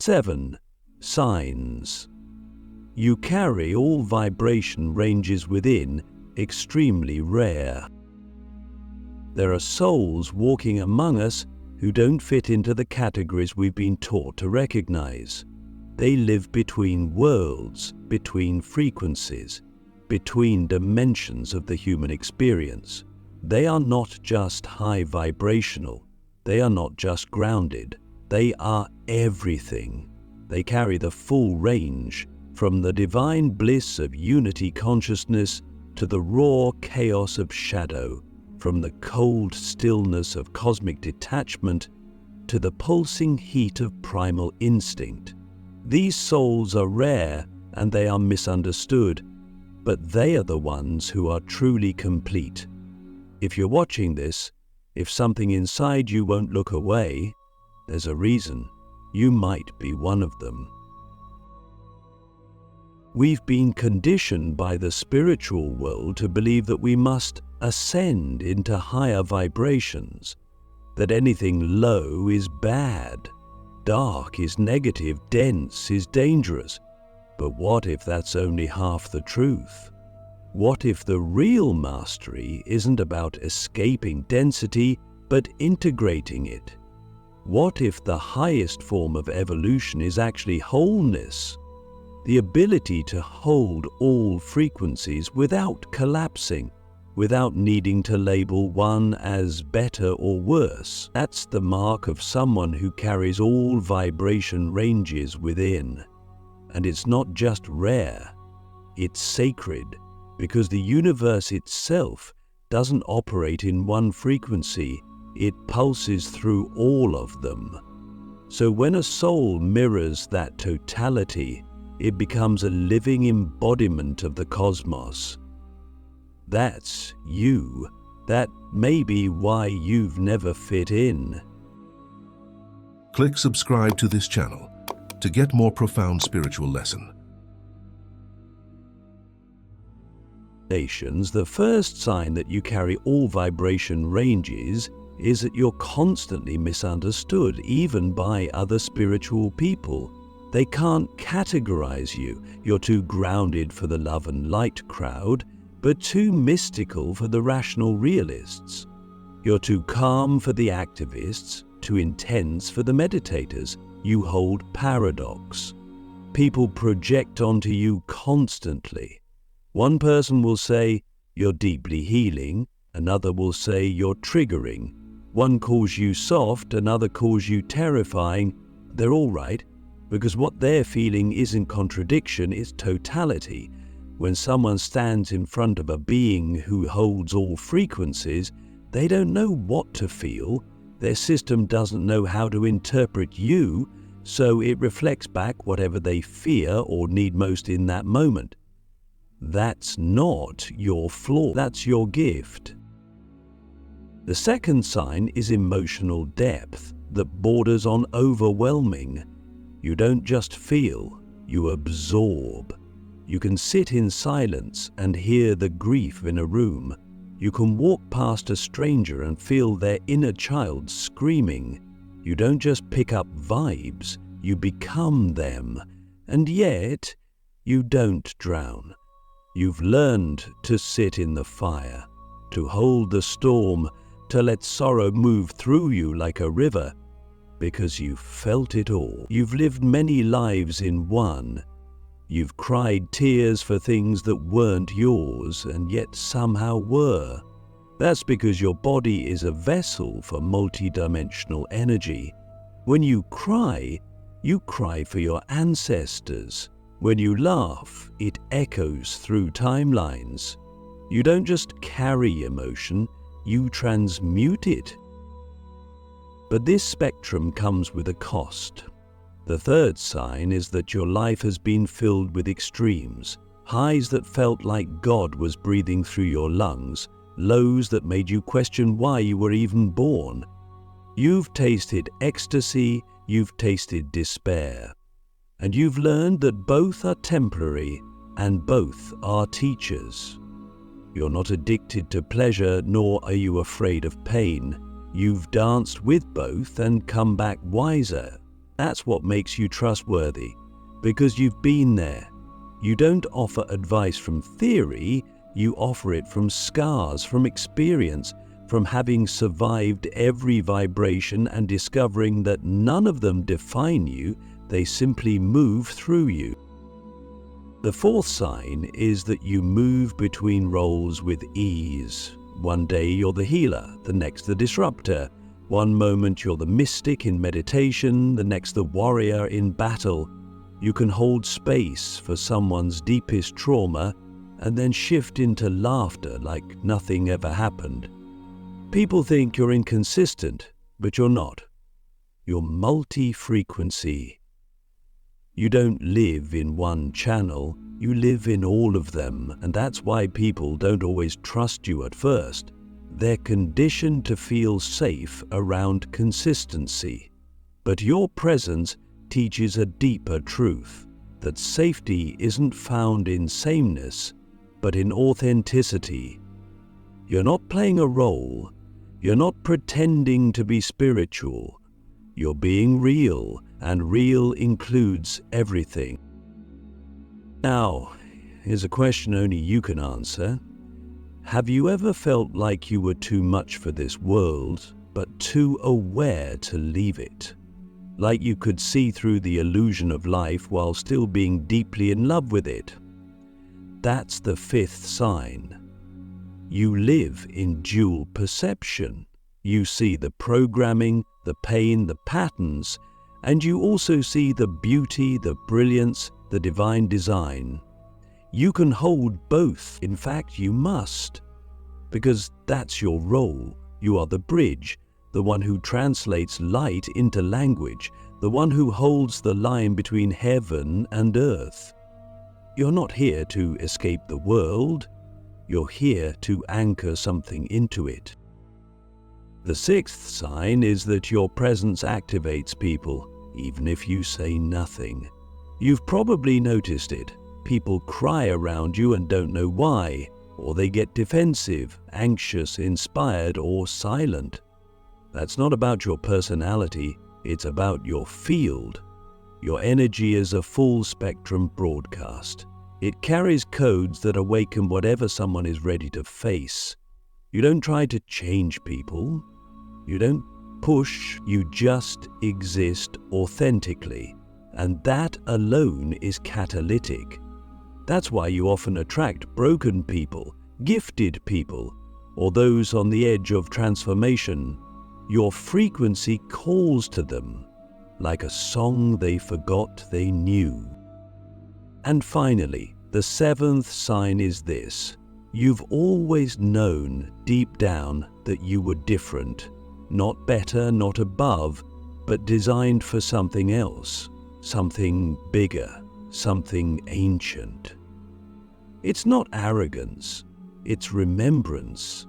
7. Signs. You carry all vibration ranges within, extremely rare. There are souls walking among us who don't fit into the categories we've been taught to recognize. They live between worlds, between frequencies, between dimensions of the human experience. They are not just high vibrational. They are not just grounded. They are everything. They carry the full range, from the divine bliss of unity consciousness to the raw chaos of shadow, from the cold stillness of cosmic detachment to the pulsing heat of primal instinct. These souls are rare and they are misunderstood, but they are the ones who are truly complete. If you're watching this, if something inside you won't look away, there's a reason. You might be one of them. We've been conditioned by the spiritual world to believe that we must ascend into higher vibrations, that anything low is bad, dark is negative, dense is dangerous. But what if that's only half the truth? What if the real mastery isn't about escaping density, but integrating it? What if the highest form of evolution is actually wholeness? The ability to hold all frequencies without collapsing, without needing to label one as better or worse. That's the mark of someone who carries all vibration ranges within. And it's not just rare, it's sacred, because the universe itself doesn't operate in one frequency, it pulses through all of them. So when a soul mirrors that totality, it becomes a living embodiment of the cosmos. That's you. That may be why you've never fit in. Click subscribe to this channel to get more profound spiritual lesson. The first sign that you carry all vibration ranges is that you're constantly misunderstood, even by other spiritual people. They can't categorize you. You're too grounded for the love and light crowd, but too mystical for the rational realists. You're too calm for the activists, too intense for the meditators. You hold paradox. People project onto you constantly. One person will say, you're deeply healing. Another will say, you're triggering. One calls you soft, another calls you terrifying. They're all right, because what they're feeling isn't contradiction, it's totality. When someone stands in front of a being who holds all frequencies, they don't know what to feel. Their system doesn't know how to interpret you, so it reflects back whatever they fear or need most in that moment. That's not your flaw, that's your gift. The second sign is emotional depth that borders on overwhelming. You don't just feel, you absorb. You can sit in silence and hear the grief in a room. You can walk past a stranger and feel their inner child screaming. You don't just pick up vibes, you become them. And yet, you don't drown. You've learned to sit in the fire, to hold the storm, to let sorrow move through you like a river, because you've felt it all. You've lived many lives in one. You've cried tears for things that weren't yours and yet somehow were. That's because your body is a vessel for multidimensional energy. When you cry for your ancestors. When you laugh, it echoes through timelines. You don't just carry emotion, you transmute it. But this spectrum comes with a cost. The third sign is that your life has been filled with extremes, highs that felt like God was breathing through your lungs, lows that made you question why you were even born. You've tasted ecstasy, you've tasted despair, and you've learned that both are temporary and both are teachers. You're not addicted to pleasure, nor are you afraid of pain. You've danced with both and come back wiser. That's what makes you trustworthy, because you've been there. You don't offer advice from theory, you offer it from scars, from experience, from having survived every vibration and discovering that none of them define you, they simply move through you. The fourth sign is that you move between roles with ease. One day you're the healer, the next the disruptor. One moment you're the mystic in meditation, the next the warrior in battle. You can hold space for someone's deepest trauma and then shift into laughter like nothing ever happened. People think you're inconsistent, but you're not. You're multi-frequency. You don't live in one channel, you live in all of them, and that's why people don't always trust you at first. They're conditioned to feel safe around consistency. But your presence teaches a deeper truth, that safety isn't found in sameness, but in authenticity. You're not playing a role, you're not pretending to be spiritual, you're being real, and real includes everything. Now, here's a question only you can answer. Have you ever felt like you were too much for this world, but too aware to leave it? Like you could see through the illusion of life while still being deeply in love with it? That's the fifth sign. You live in dual perception. You see the programming, the pain, the patterns, and you also see the beauty, the brilliance, the divine design. You can hold both. In fact, you must, because that's your role. You are the bridge, the one who translates light into language, the one who holds the line between heaven and earth. You're not here to escape the world. You're here to anchor something into it. The sixth sign is that your presence activates people, even if you say nothing. You've probably noticed it. People cry around you and don't know why, or they get defensive, anxious, inspired, or silent. That's not about your personality, it's about your field. Your energy is a full spectrum broadcast. It carries codes that awaken whatever someone is ready to face. You don't try to change people. You don't push, you just exist authentically. And that alone is catalytic. That's why you often attract broken people, gifted people, or those on the edge of transformation. Your frequency calls to them, like a song they forgot they knew. And finally, the seventh sign is this. You've always known deep down that you were different, not better, not above, but designed for something else, something bigger, something ancient. It's not arrogance, it's remembrance,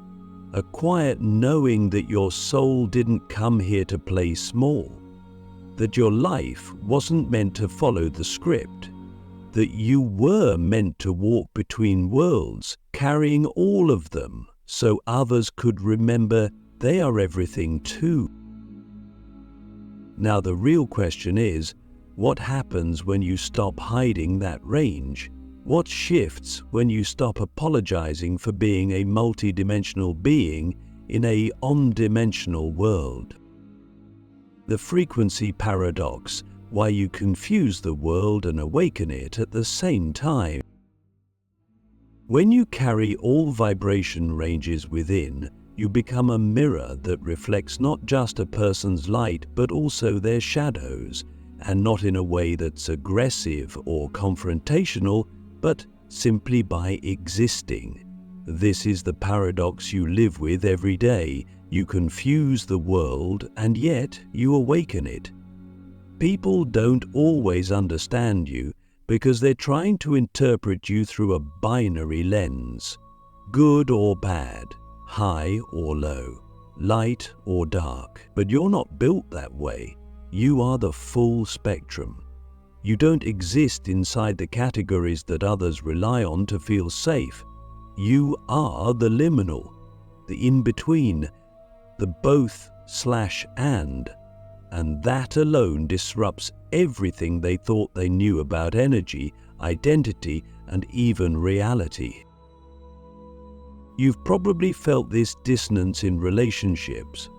a quiet knowing that your soul didn't come here to play small, that your life wasn't meant to follow the script, that you were meant to walk between worlds, carrying all of them, so others could remember they are everything too. Now the real question is, what happens when you stop hiding that range? What shifts when you stop apologizing for being a multidimensional being in a omnidimensional world? The frequency paradox, why you confuse the world and awaken it at the same time. When you carry all vibration ranges within, you become a mirror that reflects not just a person's light but also their shadows, and not in a way that's aggressive or confrontational, but simply by existing. This is the paradox you live with every day. You confuse the world and yet you awaken it. People don't always understand you because they're trying to interpret you through a binary lens. Good or bad, high or low, light or dark. But you're not built that way. You are the full spectrum. You don't exist inside the categories that others rely on to feel safe. You are the liminal, the in-between, the both/and. and that alone disrupts everything they thought they knew about energy, identity, and even reality. You've probably felt this dissonance in relationships.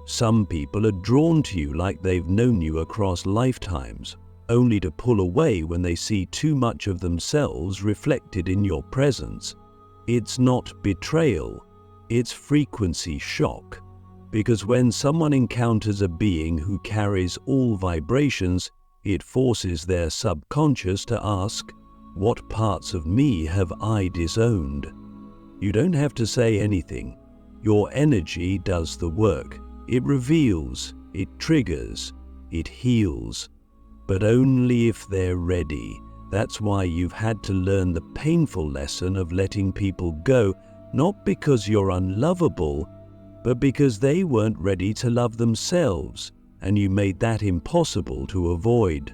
Some people are drawn to you like they've known you across lifetimes, only to pull away when they see too much of themselves reflected in your presence. It's not betrayal, it's frequency shock. Because when someone encounters a being who carries all vibrations, it forces their subconscious to ask, what parts of me have I disowned? You don't have to say anything. Your energy does the work. It reveals, it triggers, it heals. But only if they're ready. That's why you've had to learn the painful lesson of letting people go, not because you're unlovable, but because they weren't ready to love themselves, and you made that impossible to avoid.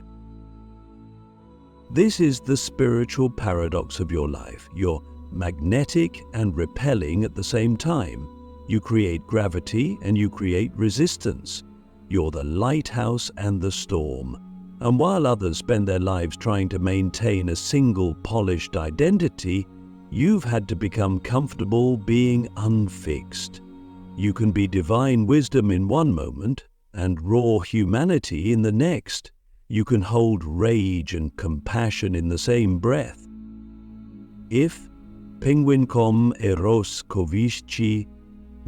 This is the spiritual paradox of your life. You're magnetic and repelling at the same time. You create gravity and you create resistance. You're the lighthouse and the storm. And while others spend their lives trying to maintain a single polished identity, you've had to become comfortable being unfixed. You can be divine wisdom in one moment and raw humanity in the next. You can hold rage and compassion in the same breath. If penguincom eros kovisci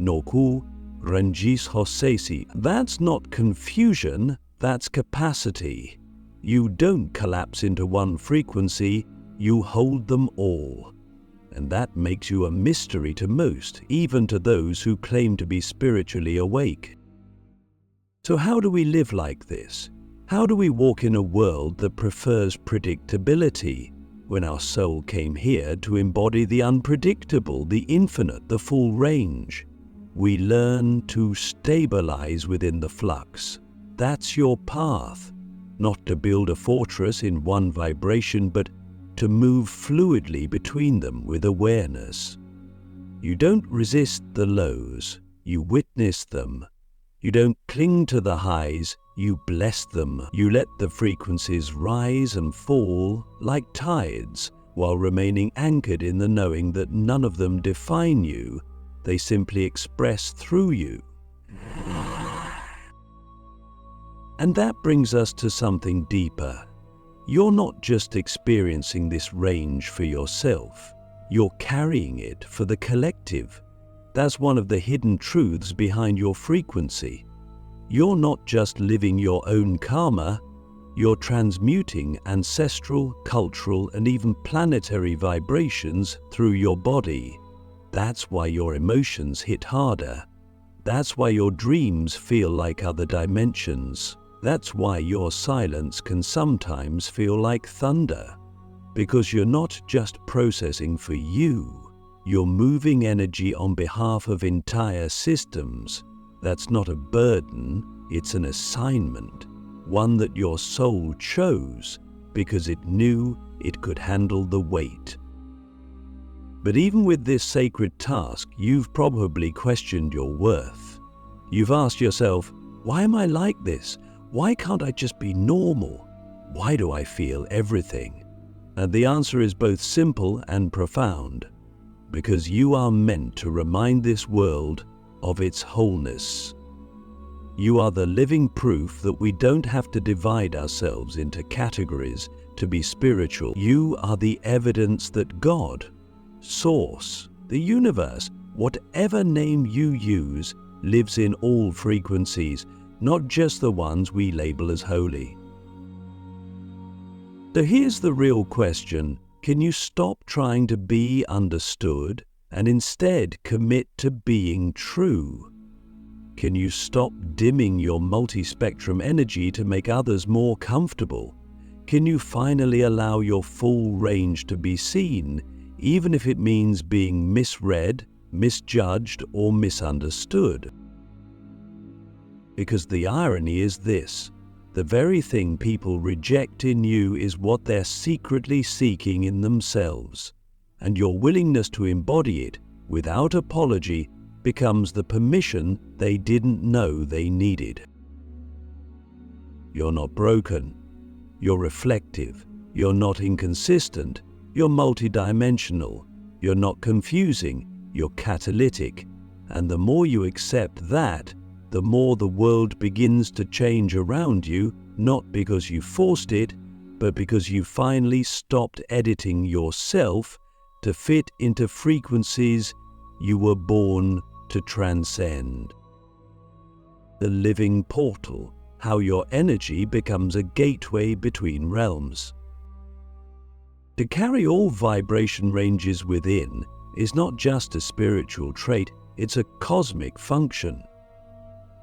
noku rangis hosesi, that's not confusion, that's capacity. You don't collapse into one frequency, you hold them all. And that makes you a mystery to most, even to those who claim to be spiritually awake. So how do we live like this? How do we walk in a world that prefers predictability, when our soul came here to embody the unpredictable, the infinite, the full range? We learn to stabilize within the flux. That's your path, not to build a fortress in one vibration, but to move fluidly between them with awareness. You don't resist the lows, you witness them. You don't cling to the highs, you bless them. You let the frequencies rise and fall like tides, while remaining anchored in the knowing that none of them define you, they simply express through you. And that brings us to something deeper. You're not just experiencing this range for yourself, you're carrying it for the collective. That's one of the hidden truths behind your frequency. You're not just living your own karma, you're transmuting ancestral, cultural, and even planetary vibrations through your body. That's why your emotions hit harder. That's why your dreams feel like other dimensions. That's why your silence can sometimes feel like thunder. Because you're not just processing for you, you're moving energy on behalf of entire systems. That's not a burden, it's an assignment, one that your soul chose because it knew it could handle the weight. But even with this sacred task, you've probably questioned your worth. You've asked yourself, why am I like this? Why can't I just be normal? Why do I feel everything? And the answer is both simple and profound. Because you are meant to remind this world of its wholeness. You are the living proof that we don't have to divide ourselves into categories to be spiritual. You are the evidence that God, Source, the universe, whatever name you use, lives in all frequencies, not just the ones we label as holy. So here's the real question. Can you stop trying to be understood and instead commit to being true? Can you stop dimming your multi-spectrum energy to make others more comfortable? Can you finally allow your full range to be seen, even if it means being misread, misjudged, or misunderstood? Because the irony is this: the very thing people reject in you is what they're secretly seeking in themselves, and your willingness to embody it without apology becomes the permission they didn't know they needed. You're not broken. You're reflective. You're not inconsistent. You're multidimensional. You're not confusing. You're catalytic. And the more you accept that, the more the world begins to change around you, not because you forced it, but because you finally stopped editing yourself to fit into frequencies you were born to transcend. The living portal, how your energy becomes a gateway between realms. To carry all vibration ranges within is not just a spiritual trait, it's a cosmic function.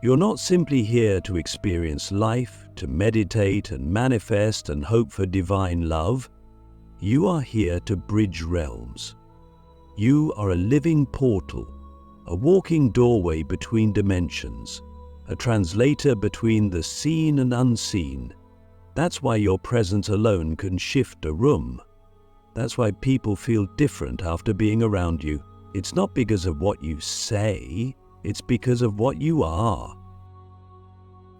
You're not simply here to experience life, to meditate and manifest and hope for divine love. You are here to bridge realms. You are a living portal, a walking doorway between dimensions, a translator between the seen and unseen. That's why your presence alone can shift a room. That's why people feel different after being around you. It's not because of what you say, it's because of what you are.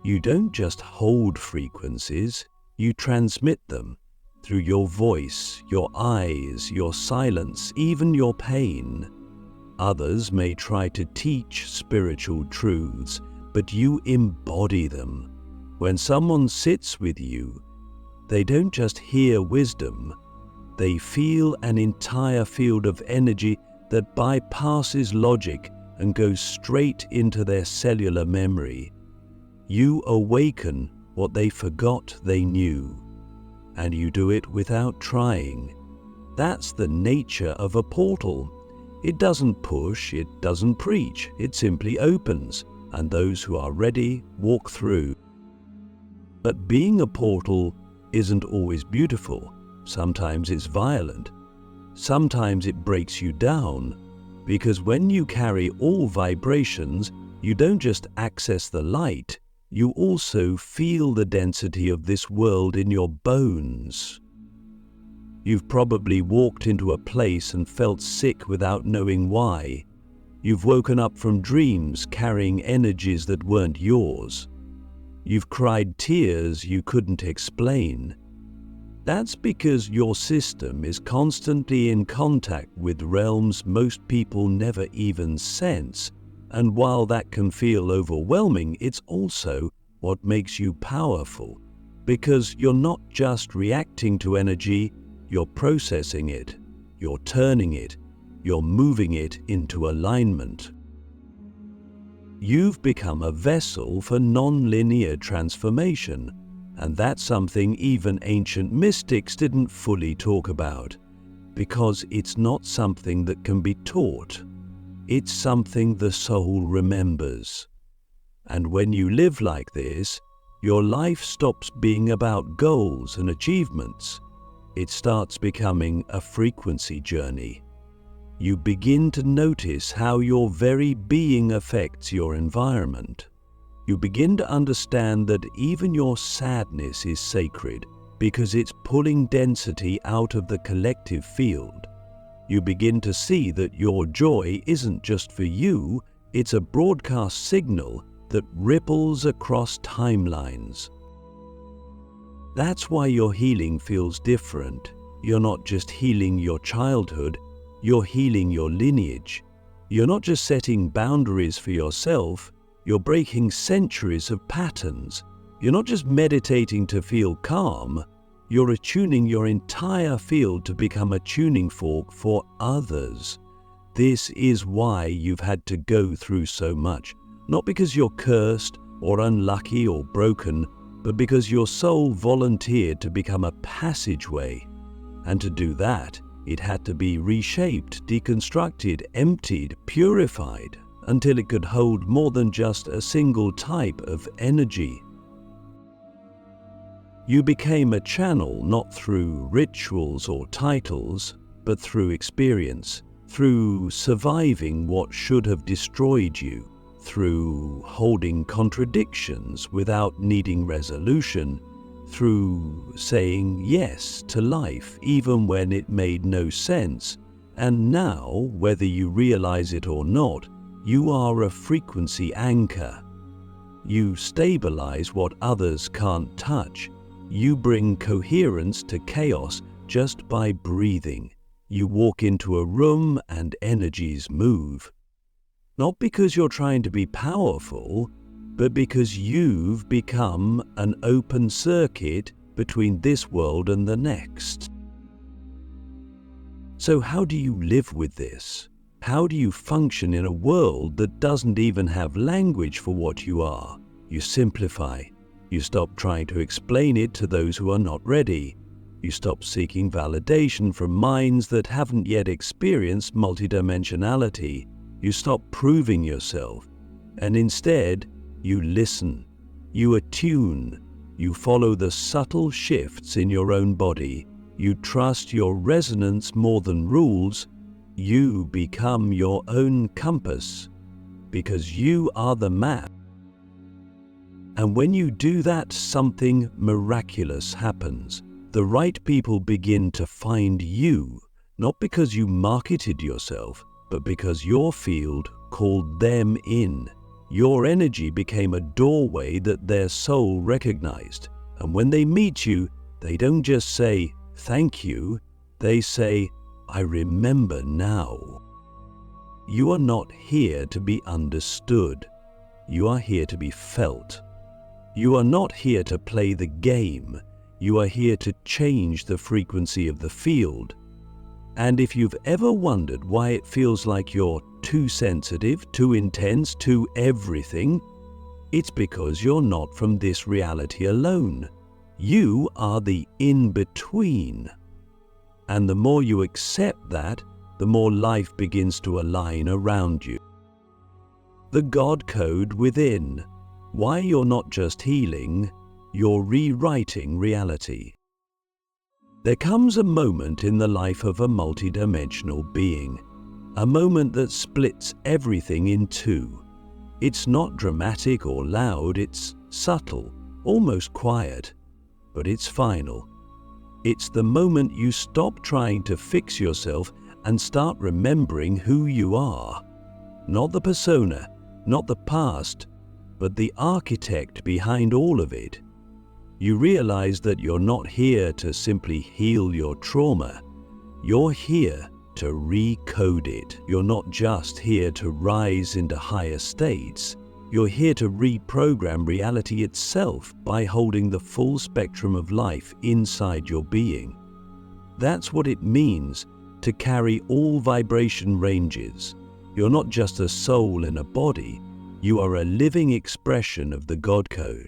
You don't just hold frequencies, you transmit them through your voice, your eyes, your silence, even your pain. Others may try to teach spiritual truths, but you embody them. When someone sits with you, they don't just hear wisdom, they feel an entire field of energy that bypasses logic and goes straight into their cellular memory. You awaken what they forgot they knew, and you do it without trying. That's the nature of a portal. It doesn't push, it doesn't preach, it simply opens, and those who are ready walk through. But being a portal isn't always beautiful. Sometimes it's violent. Sometimes it breaks you down, because when you carry all vibrations, you don't just access the light, you also feel the density of this world in your bones. You've probably walked into a place and felt sick without knowing why. You've woken up from dreams carrying energies that weren't yours. You've cried tears you couldn't explain. That's because your system is constantly in contact with realms most people never even sense, and while that can feel overwhelming, it's also what makes you powerful, because you're not just reacting to energy, you're processing it, you're turning it, you're moving it into alignment. You've become a vessel for non-linear transformation, and that's something even ancient mystics didn't fully talk about, because it's not something that can be taught. It's something the soul remembers. And when you live like this, your life stops being about goals and achievements. It starts becoming a frequency journey. You begin to notice how your very being affects your environment. You begin to understand that even your sadness is sacred because it's pulling density out of the collective field. You begin to see that your joy isn't just for you, it's a broadcast signal that ripples across timelines. That's why your healing feels different. You're not just healing your childhood, you're healing your lineage. You're not just setting boundaries for yourself, you're breaking centuries of patterns. You're not just meditating to feel calm, you're attuning your entire field to become a tuning fork for others. This is why you've had to go through so much, not because you're cursed or unlucky or broken, but because your soul volunteered to become a passageway. And to do that, it had to be reshaped, deconstructed, emptied, purified, until it could hold more than just a single type of energy. You became a channel not through rituals or titles, but through experience, through surviving what should have destroyed you, through holding contradictions without needing resolution, through saying yes to life even when it made no sense. And now, whether you realize it or not, you are a frequency anchor. You stabilize what others can't touch. You bring coherence to chaos just by breathing. You walk into a room and energies move. Not because you're trying to be powerful, but because you've become an open circuit between this world and the next. So how do you live with this? How do you function in a world that doesn't even have language for what you are? You simplify. You stop trying to explain it to those who are not ready. You stop seeking validation from minds that haven't yet experienced multidimensionality. You stop proving yourself, and instead, you listen. You attune. You follow the subtle shifts in your own body. You trust your resonance more than rules. You become your own compass, because you are the map. And when you do that, something miraculous happens. The right people begin to find you, not because you marketed yourself, but because your field called them in. Your energy became a doorway that their soul recognized. And when they meet you, they don't just say, "Thank you." They say, "I remember now." You are not here to be understood. You are here to be felt. You are not here to play the game. You are here to change the frequency of the field. And if you've ever wondered why it feels like you're too sensitive, too intense, too everything, it's because you're not from this reality alone. You are the in-between. And the more you accept that, the more life begins to align around you. The God code within. Why you're not just healing, you're rewriting reality. There comes a moment in the life of a multidimensional being, a moment that splits everything in two. It's not dramatic or loud, it's subtle, almost quiet, but it's final. It's the moment you stop trying to fix yourself and start remembering who you are. Not the persona, not the past, but the architect behind all of it. You realize that you're not here to simply heal your trauma. You're here to recode it. You're not just here to rise into higher states. You're here to reprogram reality itself by holding the full spectrum of life inside your being. That's what it means to carry all vibration ranges. You're not just a soul in a body. You are a living expression of the God code.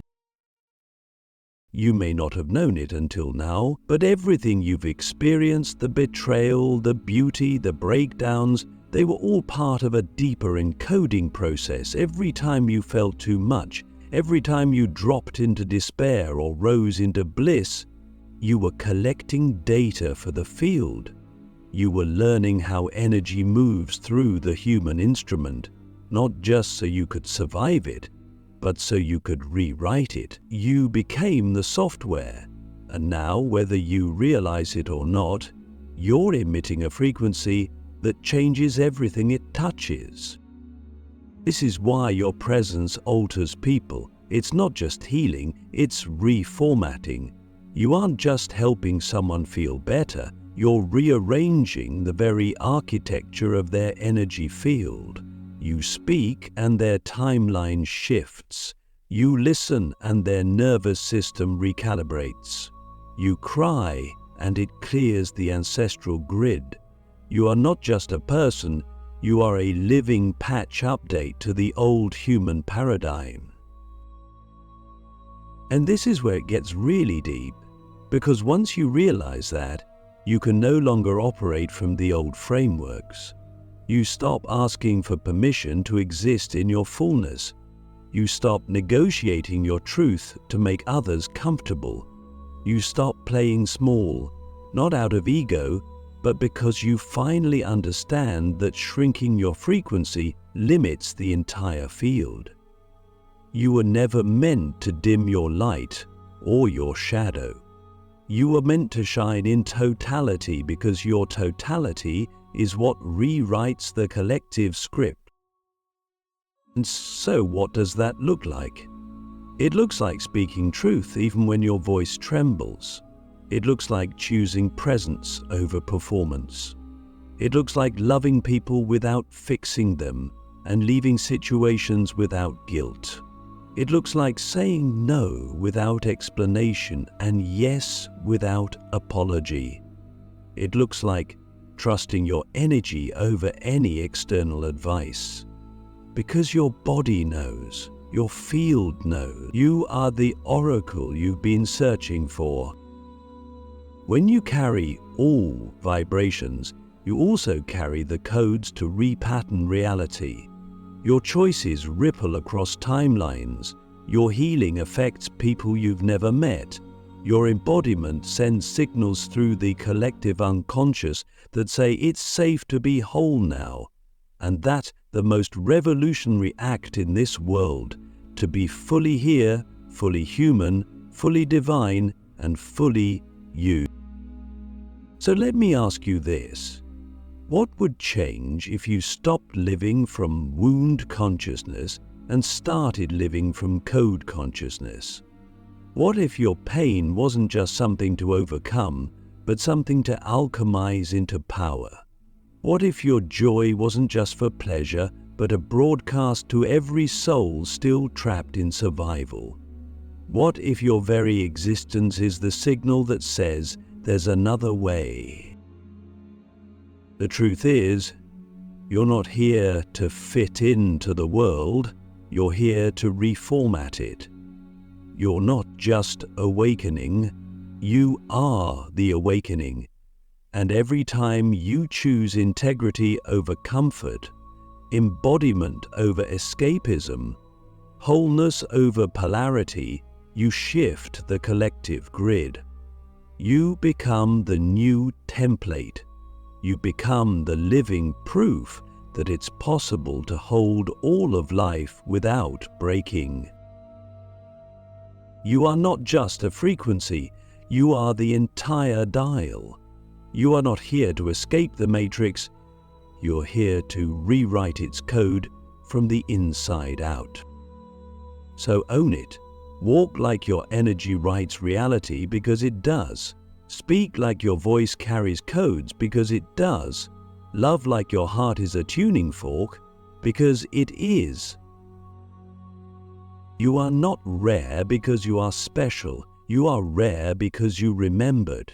You may not have known it until now, but everything you've experienced, the betrayal, the beauty, the breakdowns, they were all part of a deeper encoding process. Every time you felt too much, every time you dropped into despair or rose into bliss, you were collecting data for the field. You were learning how energy moves through the human instrument, not just so you could survive it, but so you could rewrite it. You became the software, and now, whether you realize it or not, you're emitting a frequency that changes everything it touches. This is why your presence alters people. It's not just healing, it's reformatting. You aren't just helping someone feel better, you're rearranging the very architecture of their energy field. You speak and their timeline shifts. You listen and their nervous system recalibrates. You cry and it clears the ancestral grid. You are not just a person, you are a living patch update to the old human paradigm. And this is where it gets really deep, because once you realize that, you can no longer operate from the old frameworks. You stop asking for permission to exist in your fullness. You stop negotiating your truth to make others comfortable. You stop playing small, not out of ego, but because you finally understand that shrinking your frequency limits the entire field. You were never meant to dim your light or your shadow. You were meant to shine in totality because your totality is what rewrites the collective script. And so what does that look like? It looks like speaking truth even when your voice trembles. It looks like choosing presence over performance. It looks like loving people without fixing them and leaving situations without guilt. It looks like saying no without explanation and yes without apology. It looks like trusting your energy over any external advice. Because your body knows, your field knows, you are the oracle you've been searching for. When you carry all vibrations, you also carry the codes to repattern reality. Your choices ripple across timelines. Your healing affects people you've never met. Your embodiment sends signals through the collective unconscious that say it's safe to be whole now, and that the most revolutionary act in this world, to be fully here, fully human, fully divine, and fully you. So let me ask you this. What would change if you stopped living from wound consciousness and started living from code consciousness? What if your pain wasn't just something to overcome, but something to alchemize into power? What if your joy wasn't just for pleasure, but a broadcast to every soul still trapped in survival? What if your very existence is the signal that says there's another way? The truth is, you're not here to fit into the world, you're here to reformat it. You're not just awakening, you are the awakening. And every time you choose integrity over comfort, embodiment over escapism, wholeness over polarity, you shift the collective grid. You become the new template. You become the living proof that it's possible to hold all of life without breaking. You are not just a frequency, you are the entire dial. You are not here to escape the matrix, you're here to rewrite its code from the inside out. So own it. Walk like your energy writes reality because it does. Speak like your voice carries codes because it does. Love like your heart is a tuning fork because it is. You are not rare because you are special. You are rare because you remembered.